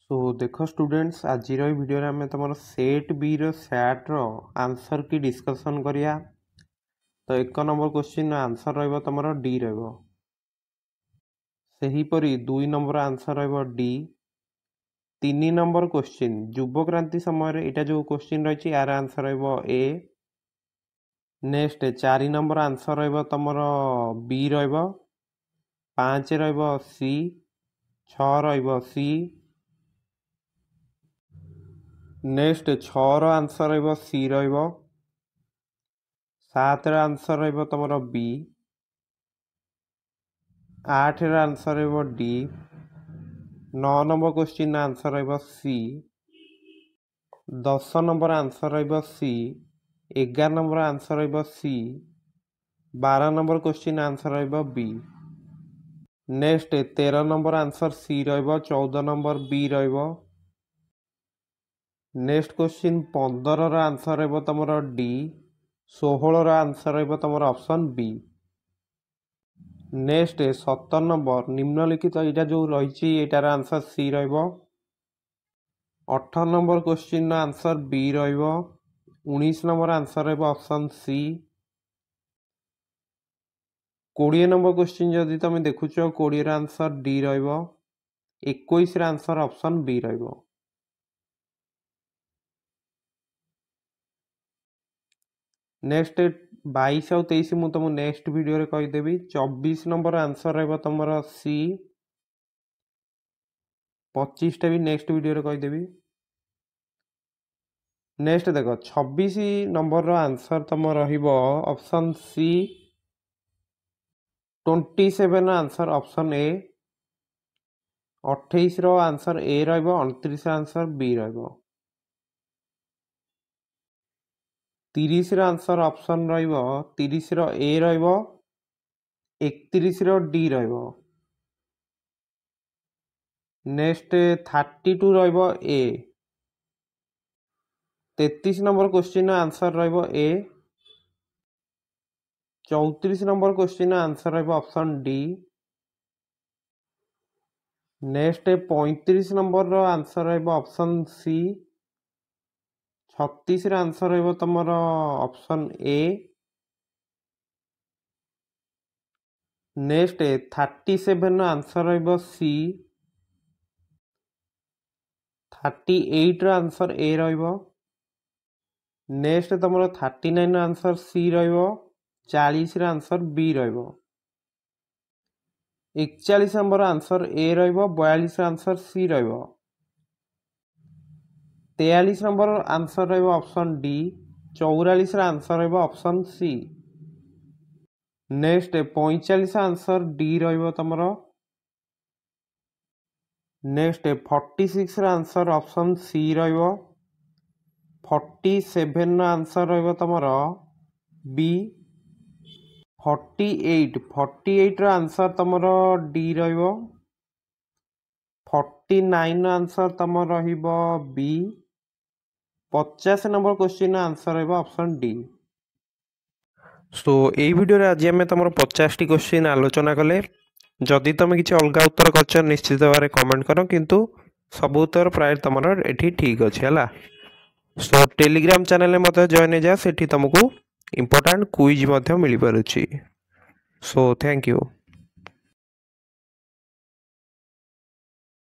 सो देखो स्टूडेंट्स आज वीडियो आम तुम सेट बी रैट आंसर की डिस्कसन करिया। तो 1 नंबर क्वेश्चन आंसर रहिबो तुमरो डी रहिबो। सेहीपरि 2 नंबर आंसर रहिबो डी। 3 नंबर क्वेश्चन युवक्रांति समय एटा जो क्वेश्चन रही यार आंसर रहिबो ए। नेक्स्ट 4 नंबर आंसर रहिबो तुमरो बी रहिबो। 5 रहिबो सी। 6 रहिबो सी। नेक्स्ट 6 आंसर रहिबो सी रहिबो। 7 आंसर रहिबो तुमरो बी। 8 आंसर रहिबो डी। 9 नंबर क्वेश्चन आंसर रहिबो सी। 10 नंबर आंसर रहिबो सी। 11 नंबर आंसर रहिबो सी। 12 नंबर क्वेश्चन आंसर रहिबो B. Next 13 number answer C रहिबो। 14 नंबर बी रहिबो। नेक्स्ट क्वेश्चन 15 आंसर रहिबो तुमरो डी। 16 आंसर रहिबो तुमरो ऑप्शन बी। नेक्स्ट 17 नंबर निम्नलिखित यहाँ जो रही यार आंसर सी रहिबो। 18 नंबर क्वेश्चन आंसर बी रहिबो। 19 नंबर आंसर रहिबो ऑप्शन सी। 20 नंबर क्वेश्चन जदि तुम देखुच 20 आंसर डी रहिबो। 21 आंसर ऑप्शन बी रहिबो। नेक्स्ट 22 और 23 मुझे तुमको नेक्स्ट वीडियो रे कहीदेवी। 24 नंबर आंसर रहिबो तुमरो सी। 25 टा भी नेक्स्ट वीडियो रे कहीदेवी। नेक्स्ट देखो 26 नंबर आंसर तुम रहिबो option C. 27 answer option A. 28 रो आंसर ए रहिबो। 29 आंसर बी रहिबो। 30 रो आंसर ऑप्शन रहिबो। 30 रो ए रहिबो। 31 रो डी रहिबो। नेक्स्ट 32 रहिबो ए। 33 नंबर क्वेश्चन आंसर रहिबो ए। 34 नंबर क्वेश्चन आंसर रहिबो ऑप्शन डी। नेक्स्ट 35 नंबर रो आंसर रहिबो ऑप्शन सी। 36 रो आंसर रहिबो तुमरो ऑप्शन ए। नेक्स्ट 37 आंसर रहिबो सी। 38 रो आंसर ए रहिबो। नेक्स्ट तुमरो 39 आंसर सी रहिबो। 40 रो आंसर बी रहिबो। 41 नंबर आंसर ए रहिबो। 42 आंसर सी रहिबो। 43 नंबर आंसर रहिबो ऑप्शन डी। 44 आंसर रहिबो option C. Next 45 answer D रहिबो तुमरो। नेक्स्ट 46 आंसर ऑप्शन सी रहिबो। 47 आंसर रहिबो तुमरो बी। 48 आंसर तुमरो डी रहिबो। 49 आंसर तुम रहिबो बी। 50 नंबर क्वेश्चन आंसर रहिबो ऑप्शन डी। सो एई वीडियो रे आज आमे तुमरो 50 टी क्वेश्चन आलोचना कले। जदि तुम किसी अलग उत्तर कर निश्चित भाव कमेंट करो किंतु सब उत्तर प्राय तुम एठी ठीक अच्छे है। सो टेलीग्राम चैनल में मत जॉइन जा सेठी तुमको इंपोर्टेंट क्विज मिल पारुछि। So thank you.